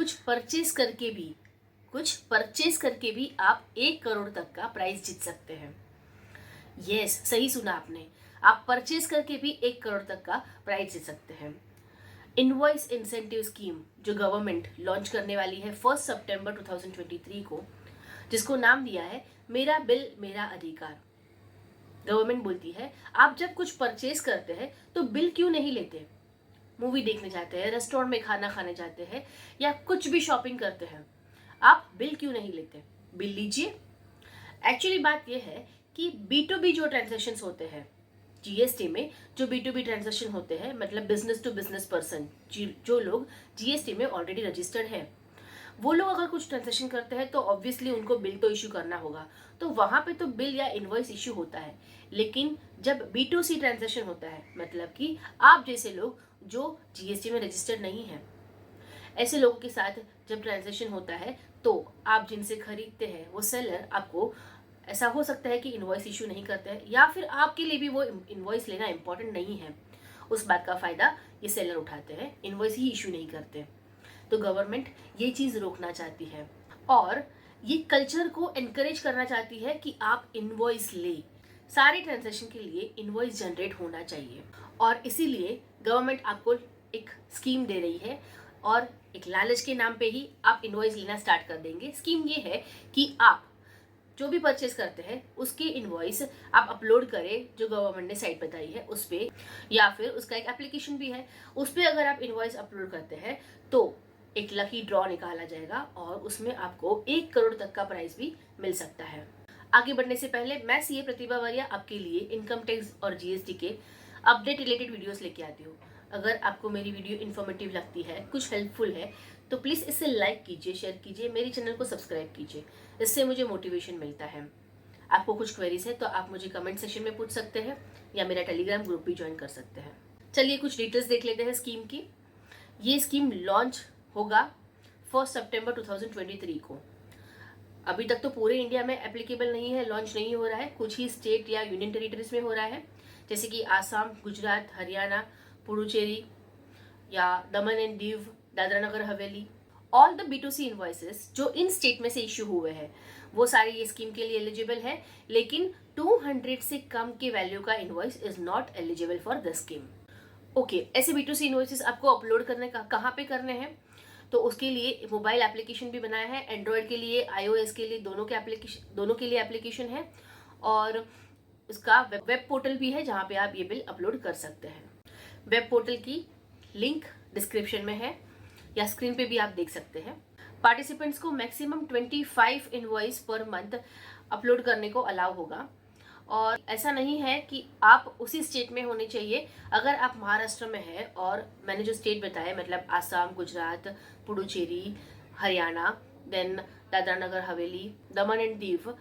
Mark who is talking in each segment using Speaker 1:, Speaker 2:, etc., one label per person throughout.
Speaker 1: कुछ परचेज करके भी आप 1 करोड़ तक का प्राइस जीत सकते हैं। यस, सही सुना आपने, आप परचेज करके भी 1 करोड़ तक का प्राइस जीत सकते हैं। इनवॉइस इंसेंटिव स्कीम जो गवर्नमेंट लॉन्च करने वाली है 1 सितंबर 2023 को, जिसको नाम दिया है मेरा बिल मेरा अधिकार। गवर्नमेंट बोलती है आप जब कुछ परचेज करते हैं तो बिल क्यों नहीं लेते, मूवी देखने जाते हैं, रेस्टोरेंट में खाना खाने जाते हैं या कुछ भी शॉपिंग करते हैं, आप बिल क्यों नहीं लेते, बिल लीजिए। एक्चुअली बात यह है कि B2B जो ट्रांजैक्शंस होते हैं जीएसटी में, जो B2B ट्रांजैक्शन होते हैं मतलब बिजनेस टू बिजनेस पर्सन, जो लोग जीएसटी में ऑलरेडी रजिस्टर्ड है, वो लोग अगर कुछ ट्रांजैक्शन करते हैं तो ऑब्वियसली उनको बिल तो इशू करना होगा, तो वहां पे तो बिल या इनवॉइस इशू होता है। लेकिन जब B2C ट्रांजैक्शन होता है, मतलब कि आप जैसे लोग जो जीएसटी में रजिस्टर्ड नहीं है, ऐसे लोगों के साथ जब ट्रांजैक्शन होता है तो आप जिनसे खरीदते हैं वो सेलर आपको, ऐसा हो सकता है कि इनवॉइस इशू नहीं करते हैं या फिर आपके लिए भी वो इनवॉइस लेना इंपॉर्टेंट नहीं है, उस बात का फायदा ये सेलर उठाते हैं, इनवॉइस ही इशू नहीं करते। तो गवर्नमेंट ये चीज रोकना चाहती है और ये कल्चर को एनकरेज करना चाहती है कि आप इनवॉइस ले, सारे ट्रांजैक्शन के लिए इनवॉइस जनरेट होना चाहिए। और इसीलिए गवर्नमेंट आपको एक स्कीम दे रही है और एक लालच के नाम पे ही आप इनवॉइस लेना स्टार्ट कर देंगे। स्कीम ये है कि आप जो भी परचेज करते हैं उसकी इनवॉइस आप अपलोड करें जो गवर्नमेंट ने साइट बताई है उस पे, या फिर उसका एक एप्लीकेशन भी है, उस पे अगर आप इनवॉइस अपलोड करते हैं तो एक लकी ड्रॉ निकाला जाएगा और उसमें आपको 1 करोड़ तक का प्राइस भी मिल सकता है। आगे बढ़ने से पहले मैं सीए प्रतिभा वरिया आपके लिए इनकम टैक्स और जीएसटी के अपडेट रिलेटेड वीडियोस लेके आती हूँ। अगर आपको मेरी वीडियो इन्फॉर्मेटिव लगती है, कुछ हेल्पफुल है, तो प्लीज़ इसे लाइक कीजिए, शेयर कीजिए, मेरे चैनल को सब्सक्राइब कीजिए, इससे मुझे मोटिवेशन मिलता है। आपको कुछ क्वेरीज है तो आप मुझे कमेंट सेक्शन में पूछ सकते हैं या मेरा टेलीग्राम ग्रुप भी ज्वाइन कर सकते हैं। चलिए कुछ डिटेल्स देख लेते हैं स्कीम की। ये स्कीम लॉन्च होगा 1 सितंबर 2023 को। अभी तक तो पूरे इंडिया में एप्लीकेबल नहीं है, लॉन्च नहीं हो रहा है, कुछ ही स्टेट या यूनियन टेरिटरीज में हो रहा है, जैसे कि आसाम, गुजरात, हरियाणा, पुडुचेरी या दमन and Diu, Dadra Nagar Haveli. All the B2C invoices जो इन स्टेट में से इश्यू हुए हैं वो सारे ये स्कीम के लिए एलिजिबल है, लेकिन 200 से कम के वैल्यू का invoice is not eligible for the scheme. Okay, ऐसे B2C इनवॉइसेस आपको अपलोड करने का कहाँ पे करने हैं, तो उसके लिए मोबाइल एप्लीकेशन भी बनाया है, एंड्रॉयड के लिए, iOS के लिए, दोनों के लिए एप्लीकेशन है और उसका वेब पोर्टल भी है जहाँ पे आप ये बिल अपलोड कर सकते हैं। वेब पोर्टल की लिंक डिस्क्रिप्शन में है या स्क्रीन पे भी आप देख सकते हैं। पार्टिसिपेंट्स को maximum 25 invoice per month upload करने को अलाउ होगा और ऐसा नहीं है कि आप उसी स्टेट में होने चाहिए। अगर आप महाराष्ट्र में है और मैंने जो स्टेट बताया मतलब Assam, Gujarat, Puducherry, Haryana, then Dadra Nagar Haveli, Daman and Diu,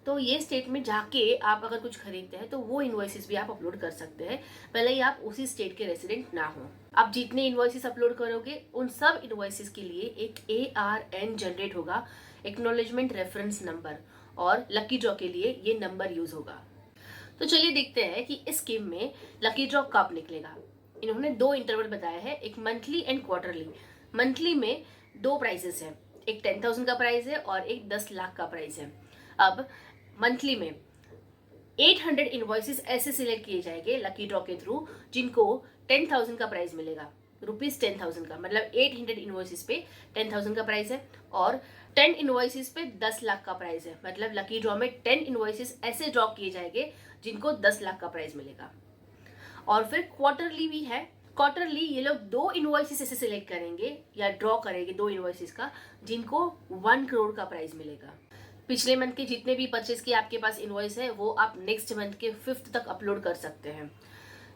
Speaker 1: तो ये स्टेट में जाके आप अगर कुछ खरीदते हैं तो वो इनवॉइसेस भी आप अपलोड कर सकते हैं, भले ही आप उसी स्टेट के रेसिडेंट ना हो। आप जितने इनवॉइसेस अपलोड करोगे उन सब इनवॉइसेस के लिए एक ARN जनरेट होगा, एक्नॉलेजमेंट रेफरेंस नंबर, और लकी ड्रॉ के लिए ये नंबर यूज होगा। तो चलिए देखते हैं कि इस स्कीम में लकी ड्रॉ कब निकलेगा। इन्होंने 2 इंटरवल बताया है, एक मंथली एंड क्वार्टरली। मंथली में 2 प्राइजेस हैं, एक 10,000 का प्राइज है और एक 10 लाख का प्राइज है। अब मंथली में 800 इनवॉइसेस ऐसे सिलेक्ट किए जाएंगे लकी ड्रॉ के थ्रू जिनको 10,000 का प्राइस मिलेगा, ₹10,000 का, मतलब 800 इनवॉइसेस पे 10,000 का प्राइस है और 10 इनवॉइसेस पे 10 लाख का प्राइस है, मतलब लकी ड्रॉ में 10 इनवॉइसेस ऐसे ड्रॉ किए जाएंगे जिनको 10 लाख का प्राइस मिलेगा। और फिर क्वार्टरली भी है। क्वार्टरली ये लोग 2 इनवॉइसेस ऐसे सिलेक्ट करेंगे या ड्रॉ करेंगे 2 इनवॉइसेस का जिनको 1 करोड़ का प्राइस मिलेगा। पिछले मंथ के जितने भी परचेज की आपके पास इनवॉइस है वो आप नेक्स्ट मंथ के 5th तक अपलोड कर सकते हैं।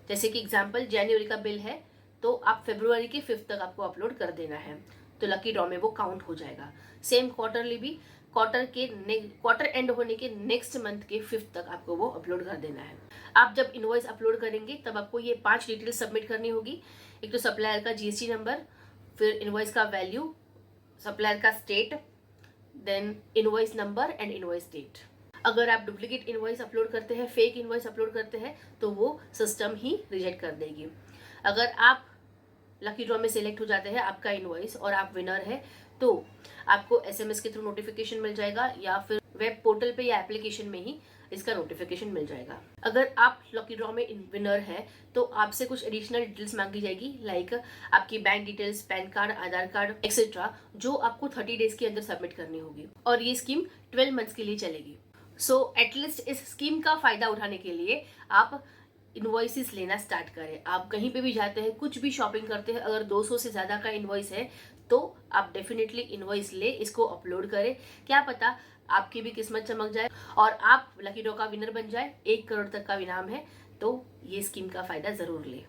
Speaker 1: जैसे कि एग्जांपल जनवरी का बिल है तो आप फरवरी के 5th तक आपको अपलोड कर देना है, तो लकी ड्रॉ में वो काउंट हो जाएगा। सेम क्वार्टरली भी क्वार्टर एंड होने के नेक्स्ट मंथ के 5th तक आपको वो अपलोड कर देना है। आप जब इनवॉइस अपलोड करेंगे तब आपको ये 5 डिटेल सबमिट करनी होगी। एक तो सप्लायर का जीएसटी नंबर, फिर इनवॉइस का वैल्यू, सप्लायर का state, then invoice number and invoice date. अगर आप डुप्लीकेट इनवॉइस अपलोड करते हैं, फेक इनवॉइस अपलोड करते हैं तो वो सिस्टम ही रिजेक्ट कर देगी। अगर आप लकी ड्रॉ में सिलेक्ट हो जाते हैं आपका इनवॉइस और आप विनर है, तो आपको एसएमएस के थ्रू नोटिफिकेशन मिल जाएगा या फिर वेब पोर्टल पे या एप्लीकेशन में ही इसका नोटिफिकेशन मिल जाएगा। अगर आप लकी ड्रॉ में विनर है तो आपसे कुछ एडिशनल डिटेल्स मांगी जाएगी, लाइक आपकी बैंक डिटेल्स, पैन कार्ड, आधार कार्ड एक्सेट्रा, जो आपको 30 डेज के अंदर सबमिट करनी होगी और ये स्कीम 12 मंथ्स के लिए चलेगी। सो एटलीस्ट इस स्कीम का फायदा उठाने के लिए आप इनवॉइसेस लेना स्टार्ट करें। आप कहीं पे भी जाते हैं, कुछ भी शॉपिंग करते हैं, अगर 200 से ज़्यादा का इनवॉइस है तो आप डेफिनेटली इनवॉइस ले, इसको अपलोड करें। क्या पता आपकी भी किस्मत चमक जाए और आप लकी ड्रॉ का विनर बन जाए। 1 करोड़ तक का इनाम है, तो ये स्कीम का फायदा जरूर लें।